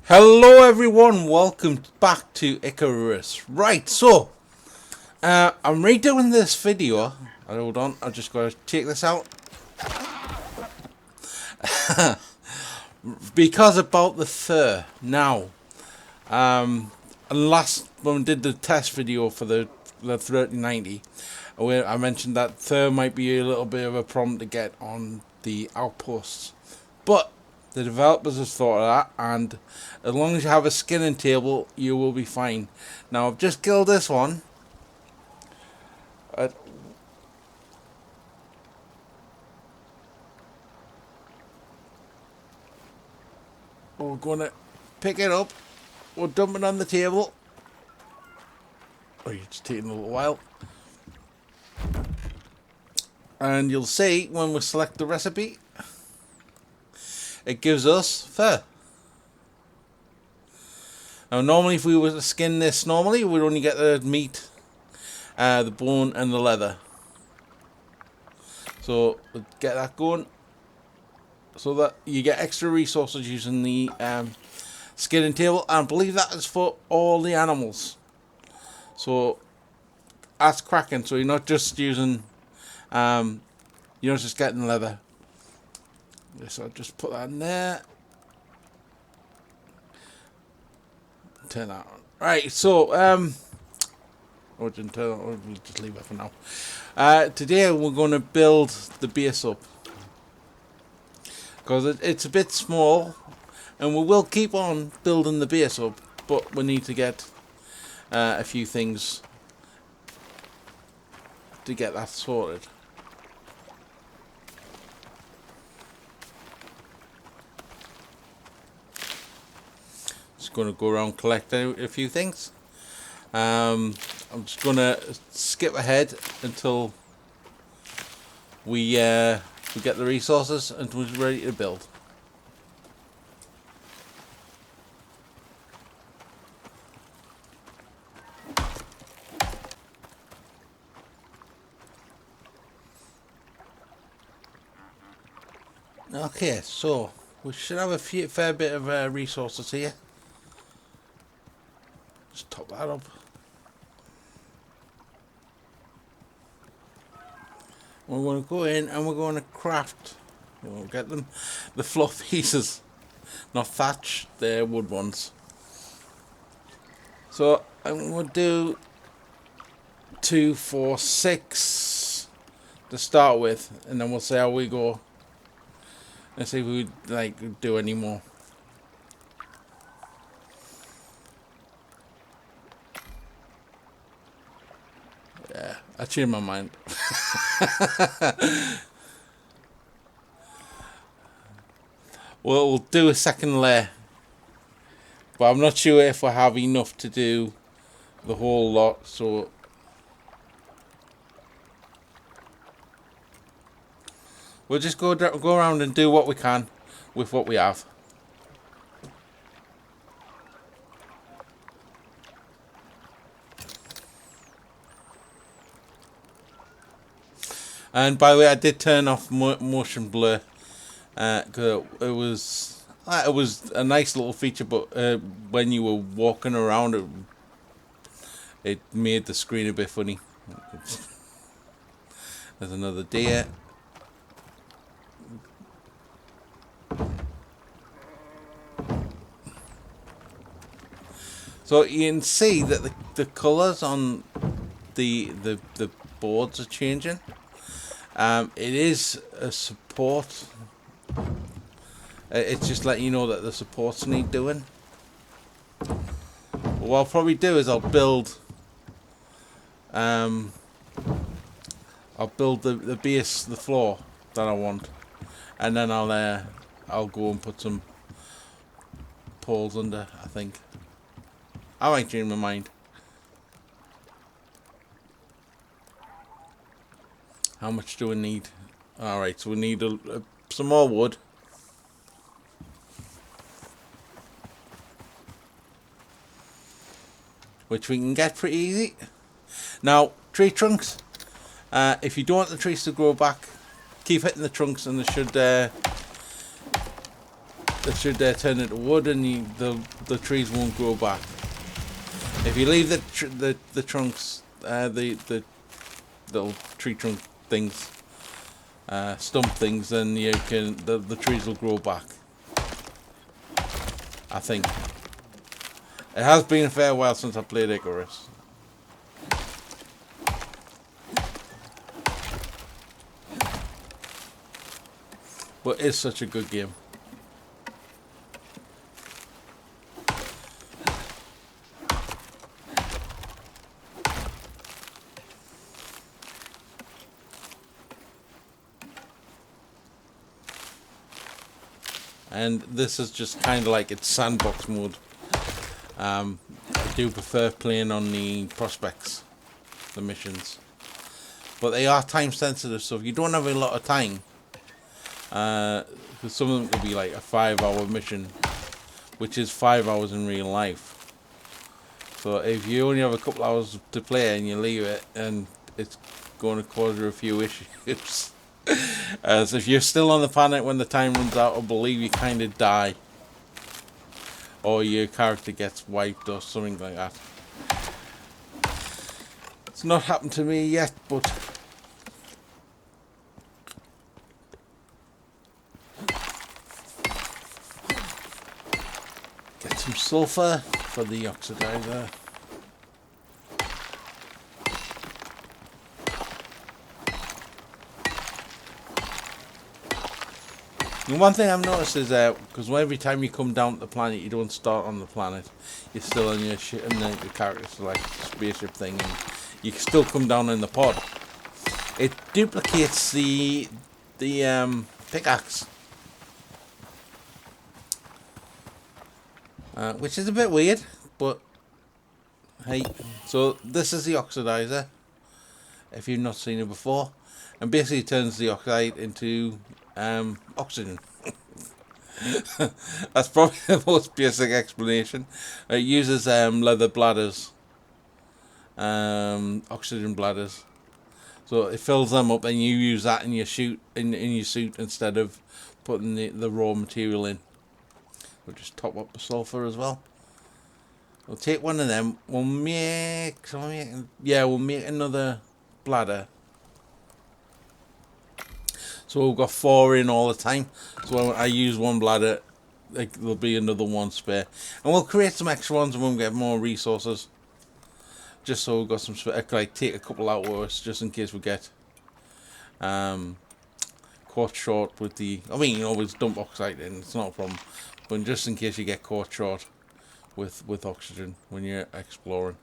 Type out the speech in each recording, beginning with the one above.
Hello everyone, welcome back to Icarus. Right, so I'm redoing this video. Hold on, I've just got to take this out. Because about the fur. Now, last when we did the test video for the 3090, where I mentioned that fur might be a little bit of a problem to get on the outposts. But the developers have thought of that, and as long as you have a skinning table, you will be fine. Now, I've just killed this one. We're going to pick it up. We'll dump it on the table. Oh, it's taking a little while. And you'll see when we select the recipe, it gives us fur. Now, normally if we were to skin this normally, we'd only get the meat, the bone and the leather. So we'll get that going, so that you get extra resources using the skinning table. And I believe that is for all the animals. So that's cracking. So you're not just using, you're not just getting leather. So I'll just put that in there. Turn that on. Right, so oh, didn't turn on. We'll just leave it for now. Today we're going to build the base up, because it's a bit small, and we will keep on building the base up, but we need to get a few things to get that sorted. Going to go around collecting a few things. I'm just going to skip ahead until we get the resources and we're ready to build. Okay, so we should have a fair bit of resources here. Just top that up. We're going to go in and we're going to craft. We'll get them the fluff pieces, not thatch. They're wood ones. So I'm going to do 2, 4, 6 to start with, and then we'll see how we go. Let's see if we do any more. I changed my mind. We'll do a second layer, but I'm not sure if we have enough to do the whole lot, so we'll just go around and do what we can with what we have. And by the way, I did turn off motion blur, because it was a nice little feature, but when you were walking around, it made the screen a bit funny. There's another deer. So you can see that the colours on the boards are changing. It is a support. It's just letting you know that the supports need doing. What I'll probably do is I'll build the base, the floor that I want, and then I'll go and put some poles under. I think I might change my mind. How much do we need? Alright, so we need some more wood. Which we can get pretty easy. Now, tree trunks. If you don't want the trees to grow back, keep hitting the trunks and they should they should turn into wood, and the trees won't grow back. If you leave the trunks, the little tree trunk things, stump things, then you can the trees will grow back. I think. It has been a fair while since I played Icarus. But it's such a good game. And this is just kind of like its sandbox mode. I do prefer playing on the prospects, the missions. But they are time sensitive, so if you don't have a lot of time, because some of them could be like a 5-hour mission, which is 5 hours in real life. So if you only have a couple hours to play and you leave it, and it's going to cause you a few issues. As if you're still on the planet when the time runs out, I believe you kind of die, or your character gets wiped or something like that. It's not happened to me yet, but get some sulfur for the oxidizer. And one thing I've noticed is because every time you come down to the planet, you don't start on the planet. You're still on your ship, and the character's like spaceship thing, and you can still come down in the pod. It duplicates the pickaxe, which is a bit weird, but hey. So this is the oxidizer, if you've not seen it before, and basically it turns the oxide into oxygen. That's probably the most basic explanation. It uses leather bladders, oxygen bladders. So it fills them up, and you use that in your suit instead of putting the raw material in. We'll just top up the sulfur as well. We'll take one of them. We'll make another bladder. So we've got 4 in all the time. So when I use one bladder, there'll be another one spare. And we'll create some extra ones when we get more resources. Just so we've got some spare. Like take a couple out with us, just in case we get caught short with the... I mean, you can always dump oxide in, it's not a problem. But just in case you get caught short with oxygen when you're exploring.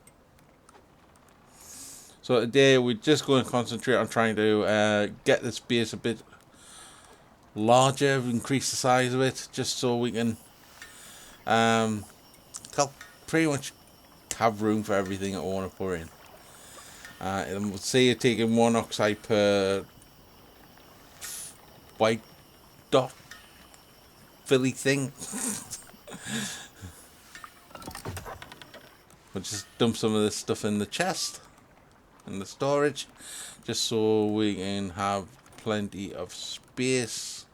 So today we're just going to concentrate on trying to get this base a bit larger, increase the size of it, just so we can pretty much have room for everything I want to put in. And we'll say you're taking 1 oxide per white dot filly thing. We'll just dump some of this stuff in the chest, in the storage, just so we can have plenty of space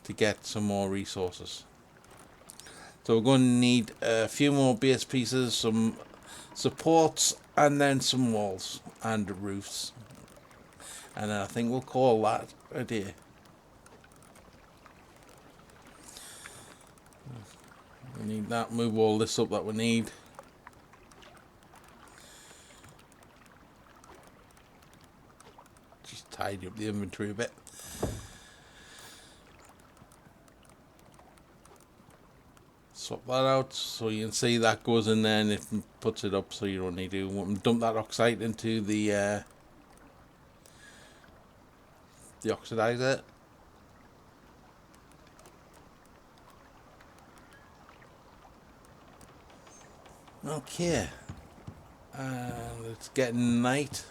to get some more resources. So we're going to need a few more base pieces, some supports, and then some walls and roofs. And then I think we'll call that a day. We need that, move all this up that we need. Just tidy up the inventory a bit. Swap that out so you can see that goes in there, and it puts it up so you don't need to dump that oxide into the oxidizer. Okay, and it's getting night.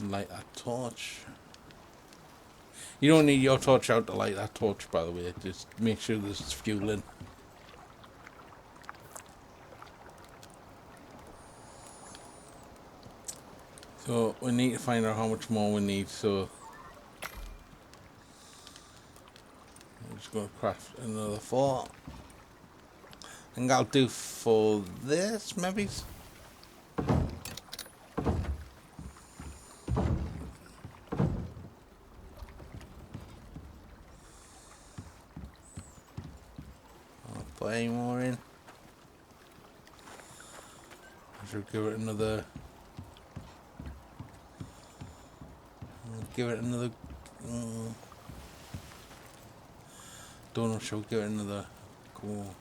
Light that torch. You don't need your torch out to light that torch, by the way. Just make sure there's fuel in. So we need to find out how much more we need. So I'm just going to craft another 4. I think I'll do for this, maybe. I'll put any more in. I should give it another. Give it another. Don't know. Should give it another. Cool.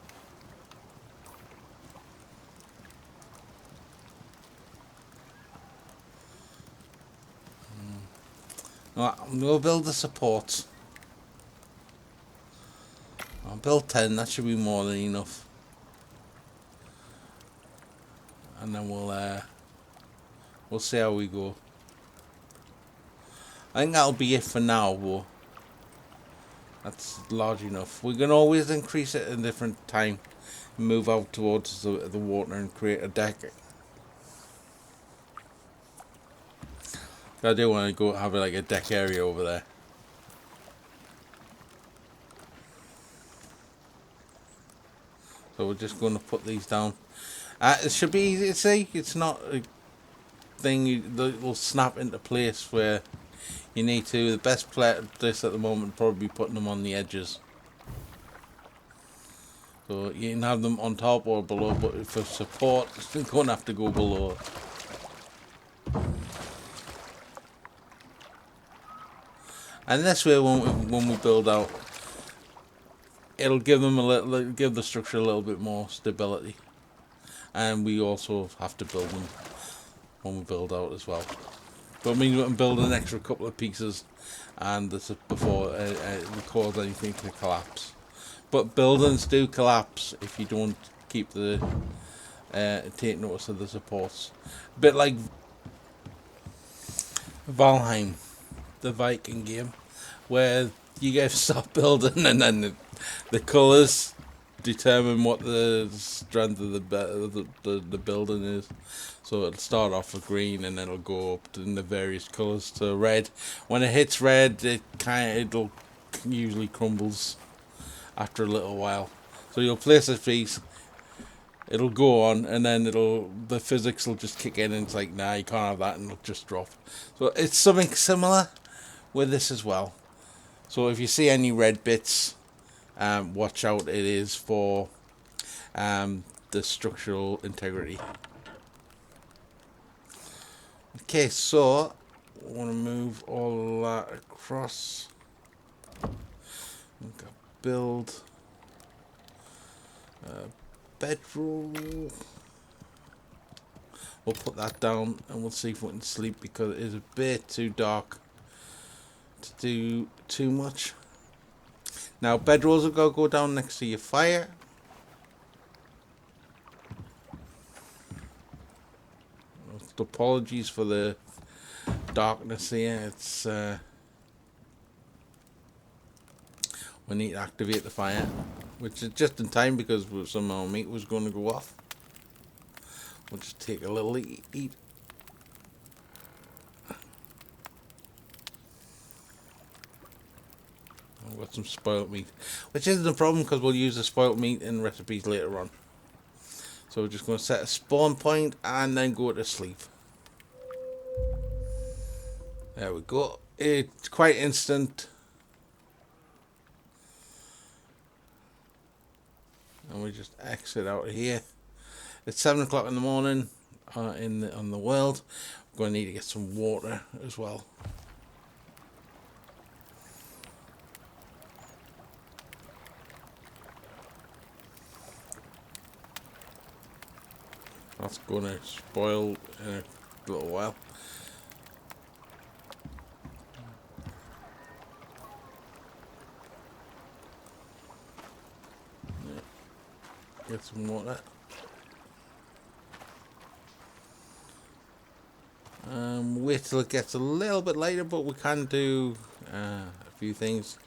Right, we'll build the supports. I'll build 10. That should be more than enough. And then we'll see how we go. I think that'll be it for now, but that's large enough. We can always increase it at a different time. Move out towards the water and create a deck. I do want to go have like a deck area over there. So we're just going to put these down. It should be easy to see. It's not a thing that will snap into place where you need to. The best place at the moment would probably be putting them on the edges. So you can have them on top or below, but for support, you're going to have to go below. And this way, when we build out, it'll give them give the structure a little bit more stability. And we also have to build them when we build out as well. But I mean, we can build an extra couple of pieces, and this is before we cause anything to collapse. But buildings do collapse if you don't keep take notice of the supports. A bit like Valheim, the Viking game, where you get to start building and then the colours determine what the strength of the building is. So it'll start off with green and then it'll go up in the various colours to red. When it hits red, it'll usually crumbles after a little while. So you'll place a piece, it'll go on, and then the physics will just kick in and it's like, nah, you can't have that, and it'll just drop. So it's something similar with this as well. So if you see any red bits, watch out, it is for the structural integrity. Okay, so I want to move all that across. Build bedroll. We'll put that down and we'll see if we can sleep, because it is a bit too dark to do too much. Now bedrolls will go down next to your fire. Apologies for the darkness here. It's we need to activate the fire, which is just in time because some of our meat was going to go off. We'll just take a little eat. I've got some spoiled meat, which isn't a problem because we'll use the spoiled meat in recipes later on. So we're just going to set a spawn point and then go to sleep. There we go. It's quite instant. And we just exit out of here. It's 7 o'clock in the morning on the world. We're going to need to get some water as well. That's going to spoil in a little while. Get some water. Wait till it gets a little bit later, but we can do a few things.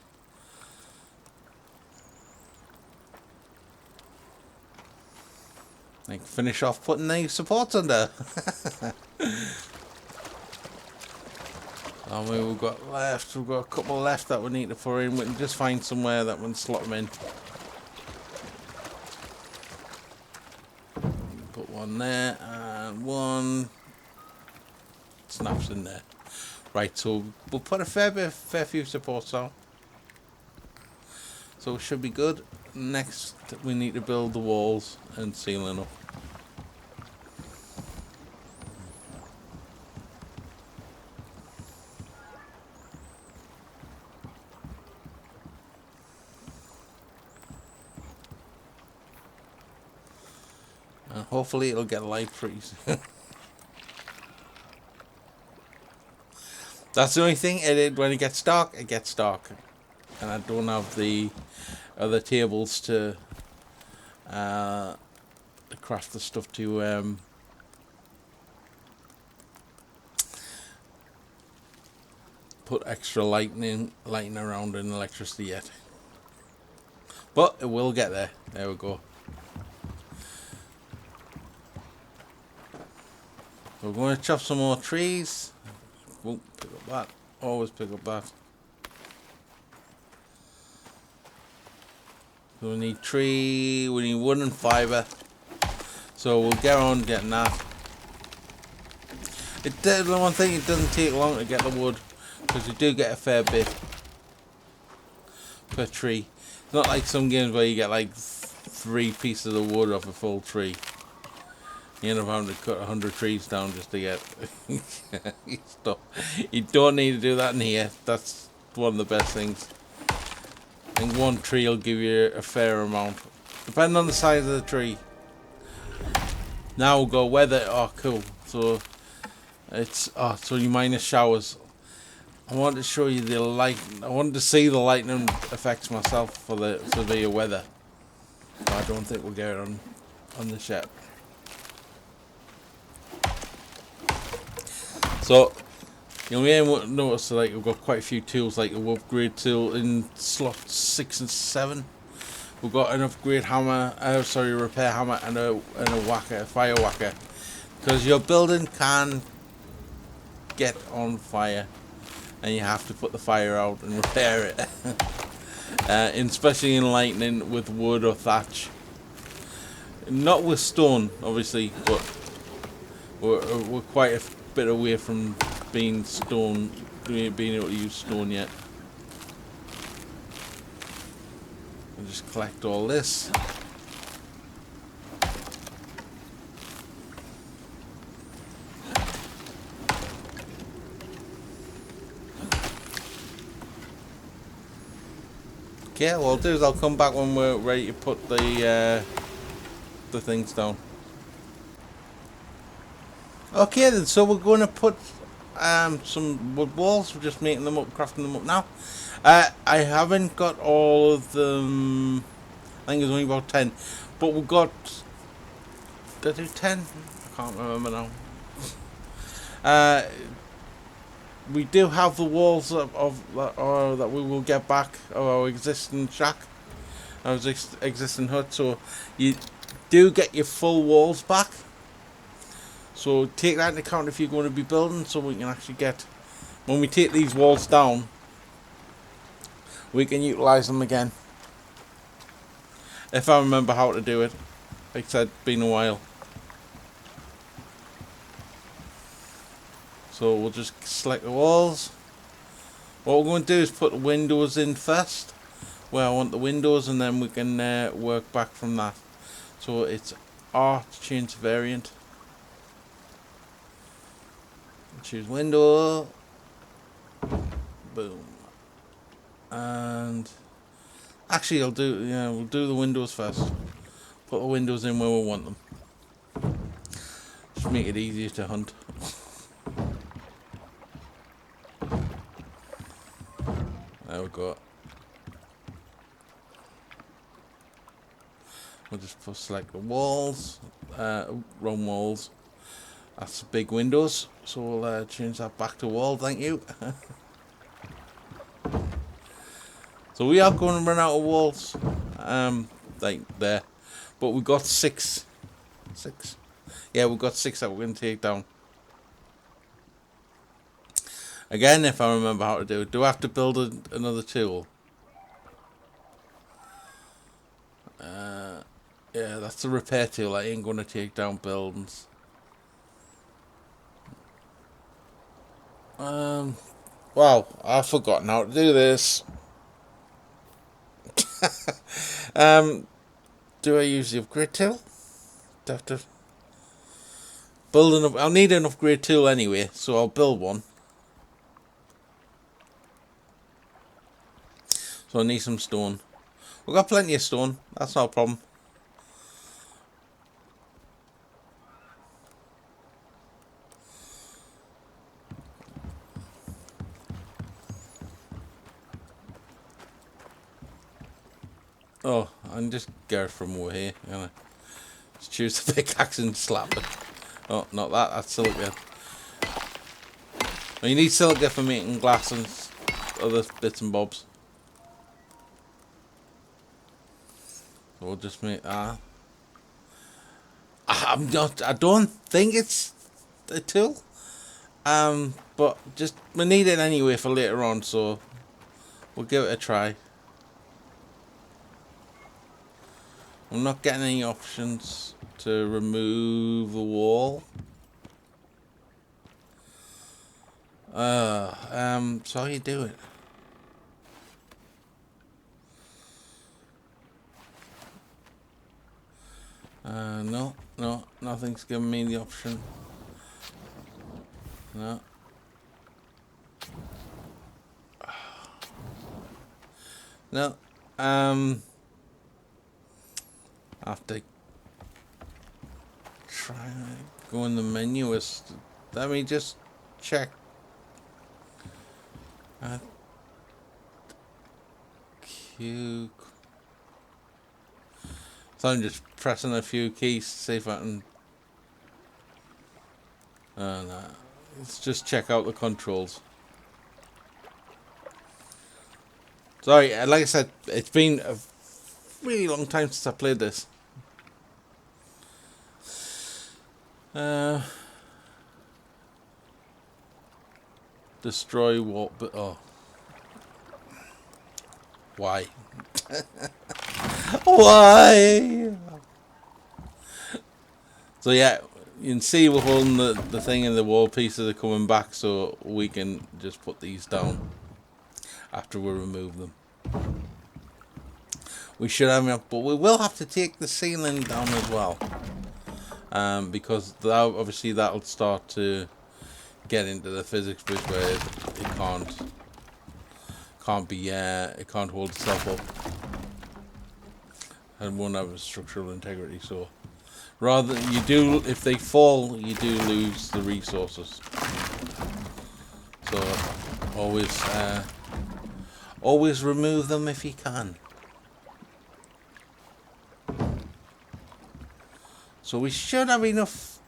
Like finish off putting the supports under. How many we've got left? We've got a couple left that we need to put in. We can just find somewhere that we can slot them in. Put one there and one snaps in there. Right, so we'll put a fair few supports on. So it should be good. Next, we need to build the walls and ceiling up. And hopefully it'll get a light freeze. That's the only thing. When it gets dark, it gets dark. And I don't have the other tables to craft the stuff to put extra lighting around in electricity yet. But it will get there. There we go. We're going to chop some more trees. Won't pick up that. Always pick up that. So we need tree, we need wood and fibre. So we'll get on getting that. The one thing, it doesn't take long to get the wood, because you do get a fair bit per tree. It's not like some games where you get like 3 pieces of wood off a full tree. You end up having to cut 100 trees down just to get stuff. You don't need to do that in here. That's one of the best things. I think one tree will give you a fair amount, depending on the size of the tree. Now we'll go weather. Oh, cool. So it's so you minus showers. I wanted to show you the light. I wanted to see the lightning effects myself for the severe weather. But I don't think we'll get it on the shed. So you'll be able to notice like we've got quite a few tools, like the upgrade tool in slots 6 and 7. We've got an upgrade hammer, repair hammer, and a whacker, a fire whacker, because your building can get on fire, and you have to put the fire out and repair it. Especially in lightning with wood or thatch. Not with stone, obviously, but we're quite a bit away from being able to use stone yet. I'll just collect all this. Okay, what I'll do is I'll come back when we're ready to put the things down. Okay then, so we're going to put some wood walls. We're just making them up, crafting them up now. I haven't got all of them. I think there's only about 10, but we've got. Did I do 10? I can't remember now. We do have the walls of that we will get back of our existing shack, our existing hut. So you do get your full walls back. So take that into account if you're going to be building, so we can actually get, when we take these walls down, we can utilise them again. If I remember how to do it. Like I said, been a while. So we'll just select the walls. What we're going to do is put the windows in first, where I want the windows, and then we can work back from that. So it's R to change the variant. Choose window, boom, and actually we'll do the windows first. Put the windows in where we want them. Just make it easier to hunt. There we go. We'll just select the walls, wrong walls. That's big windows, so we'll change that back to wall, thank you. So we are going to run out of walls, like there, but we've got 6. Yeah, we've got 6 that we're going to take down. Again, if I remember how to do it. Do I have to build another tool? Yeah, that's the repair tool. I ain't going to take down buildings. Wow, I've forgotten how to do this. Do I use the upgrade tool? Do I have to build enough? I'll need an upgrade tool anyway, so I'll build one. So I need some stone. We've got plenty of stone. That's not a problem. Oh, I can just get it from over here. Just choose the pickaxe and slap it. Oh, not that. That's silica. Well, you need silica for making glass and other bits and bobs. So we'll just make that. I'm not. I don't think it's a tool. But just we need it anyway for later on, so we'll give it a try. I'm not getting any options to remove the wall. So how you do it? No, nothing's giving me the option. No. No. I have to try and go in the menu. Let me just check. Q. So I'm just pressing a few keys to see if I can. No. Let's just check out the controls. Sorry, like I said, it's been a really long time since I played this. Destroy what? But oh, why? Why? So yeah, you can see we're holding the thing and the wall pieces are coming back, so we can just put these down after we remove them. We should have enough, but we will have to take the ceiling down as well, because obviously that'll start to get into the physics bit where it can't hold itself up and won't have a structural integrity. So rather if they fall, you do lose the resources. So always remove them if you can. So we should have enough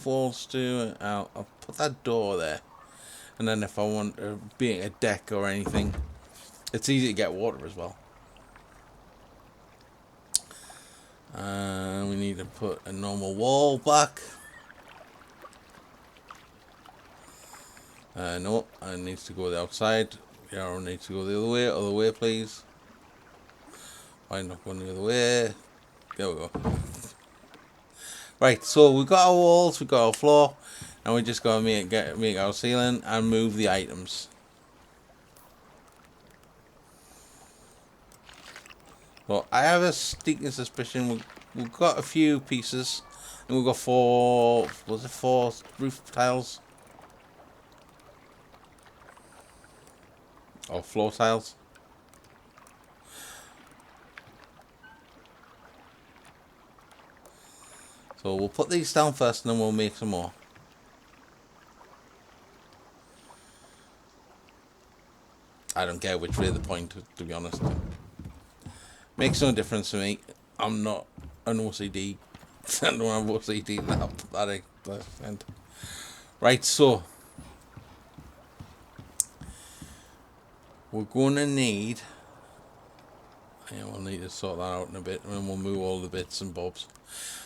walls to. I'll put that door there, and then if I want being a deck or anything, it's easy to get water as well. We need to put a normal wall back. No, it needs to go the outside. The arrow needs to go the other way, please. Why not going the other way? There we go. Right, so we've got our walls, we've got our floor, and we just gotta make our ceiling and move the items. Well, I have a sneaking suspicion we've got a few pieces, and we've got four roof tiles? Or floor tiles? So we'll put these down first and then we'll make some more. I don't care which way they point, to be honest. Makes no difference to me. I'm not an OCD. I don't have OCD now. That end. Right, so we're going to need. Yeah, we'll need to sort that out in a bit, and then we'll move all the bits and bobs.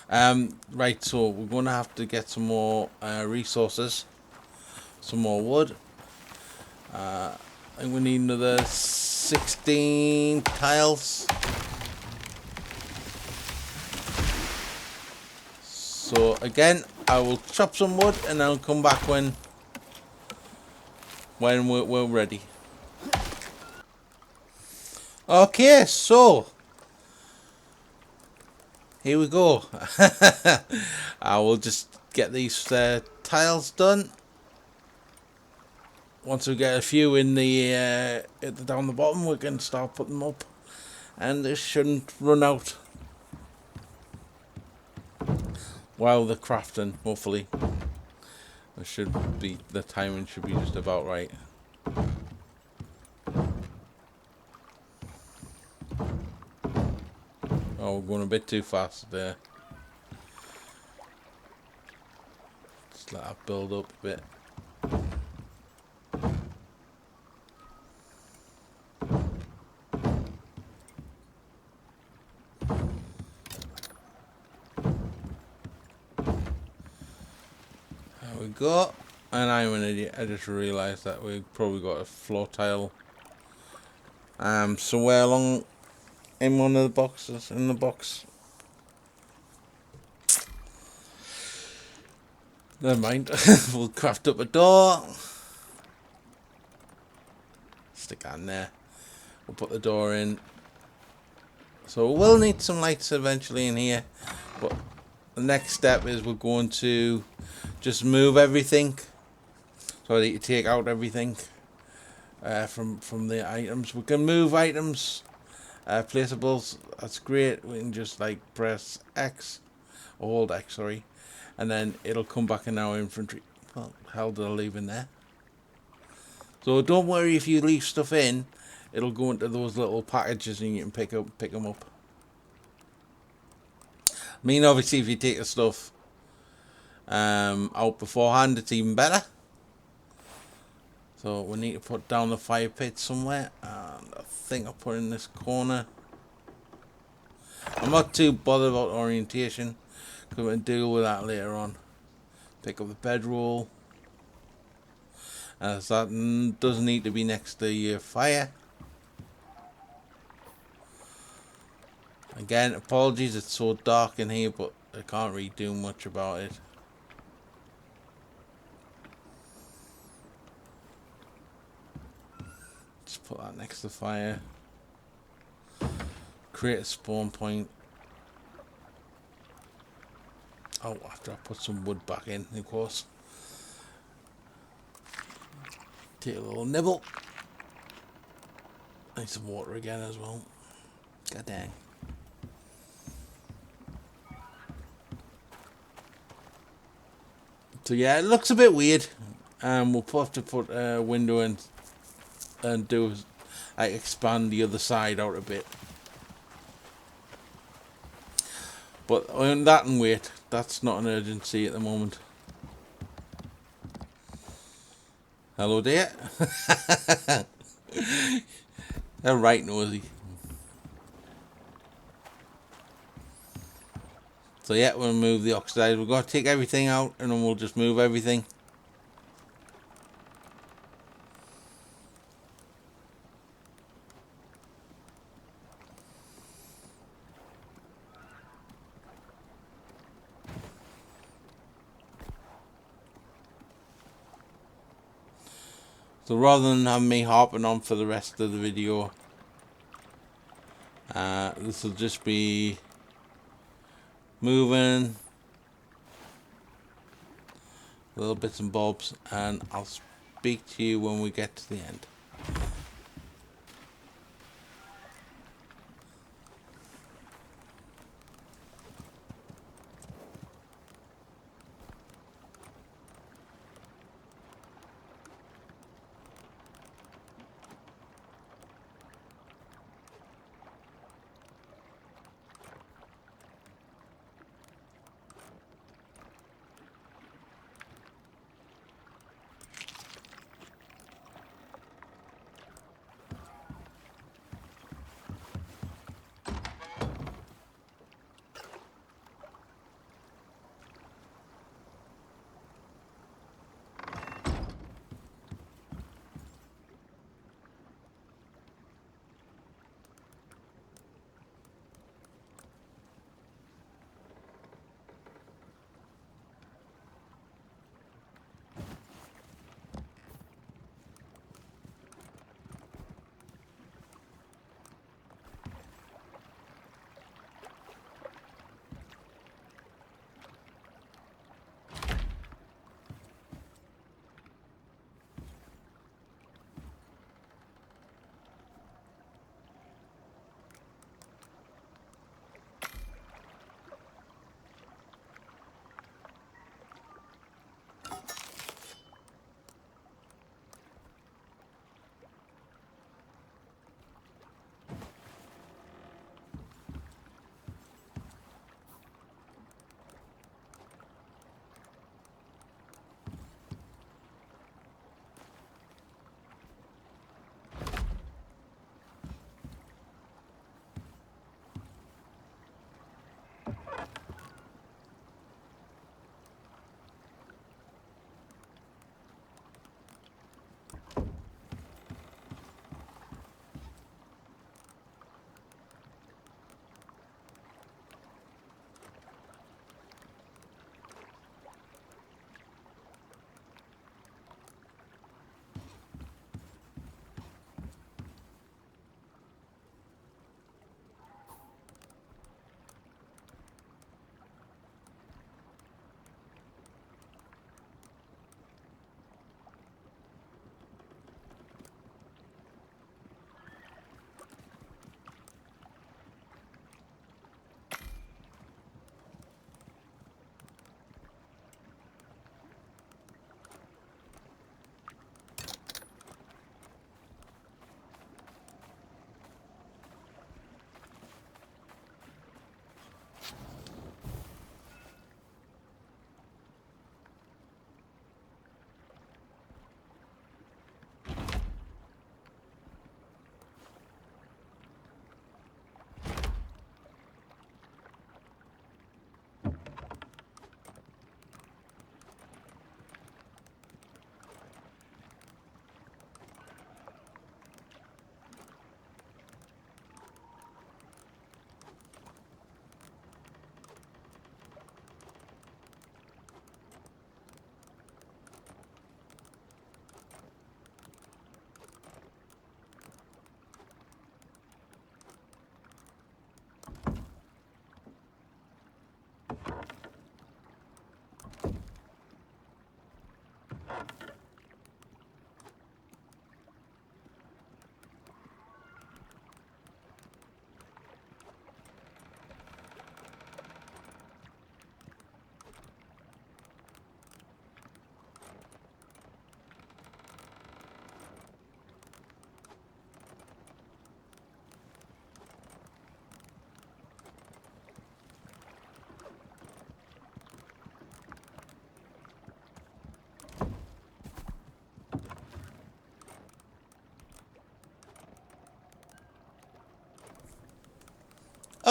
Right, so we're going to have to get some more resources. some more wood. I think we need another 16 tiles. So again, I will chop some wood and I'll come back when we're ready. Okay, so here we go. I will just get these tiles done. Once we get a few in the down the bottom, we can start putting them up, and this shouldn't run out while they're crafting. Hopefully, it should be, the timing should be just about right. Oh, we're going a bit too fast there. Just let that build up a bit. There we go. And I'm an idiot. I just realised that we've probably got a floor tile somewhere along in one of the boxes in the box. Never mind. We'll craft up a door. Stick that in there. We'll put the door in. So we'll need some lights eventually in here. But the next step is we're going to just move everything. So that you take out everything from the items. We can move items, placeables. That's great. We can just like press X, or hold X, sorry, and then it'll come back in our inventory. What the hell did I leave in there? So don't worry if you leave stuff in, it'll go into those little packages and you can pick them up. I mean, obviously, if you take the stuff out beforehand, it's even better. So we need to put down the fire pit somewhere, and I think I'll put in this corner. I'm not too bothered about orientation, because we'll deal with that later on. Pick up the bedroll, as that does need to be next to your fire. Again, apologies, it's so dark in here, but I can't really do much about it. Just put that next to the fire. Create a spawn point. Oh, after I put some wood back in, of course. Take a little nibble. Need some water again as well. God dang. So yeah, it looks a bit weird. We'll have to put a window in and do like expand the other side out a bit. But that and wait, that's not an urgency at the moment. Hello there. They're right nosy. So yeah, we'll move the oxide. We're going to take everything out and then we'll just move everything. So rather than have me harping on for the rest of the video, this will just be moving little bits and bobs, and I'll speak to you when we get to the end.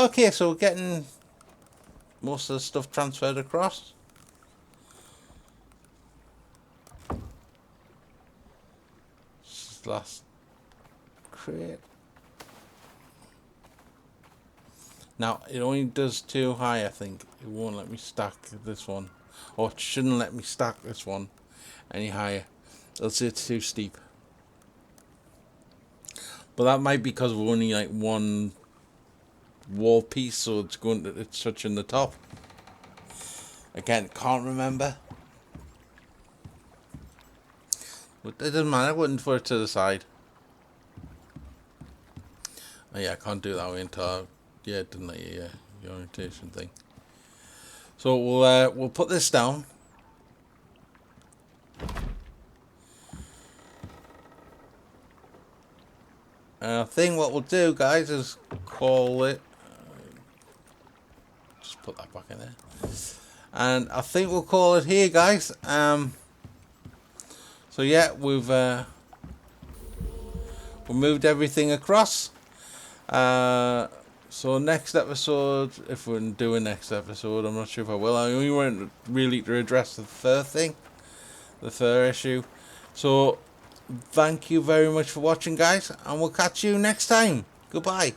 Okay, so we're getting most of the stuff transferred across. This is the last crate. Now, it only does 2 high, I think. It won't let me stack this one. Or it shouldn't let me stack this one any higher. It'll say it's too steep. But that might be because we're only like one wall piece, so it's touching the top. Again, can't remember. But it doesn't matter, I wouldn't put it to the side. Oh yeah, I can't do it that way until yeah, it didn't let you the orientation thing. So we'll put this down. And I think what we'll do, guys, is call it. Just put that back in there. And I think we'll call it here, guys. So yeah, we've moved everything across. So next episode, if we're doing next episode, I'm not sure if I will. I only went really to address the fur thing, the fur issue. So thank you very much for watching, guys, and we'll catch you next time. Goodbye.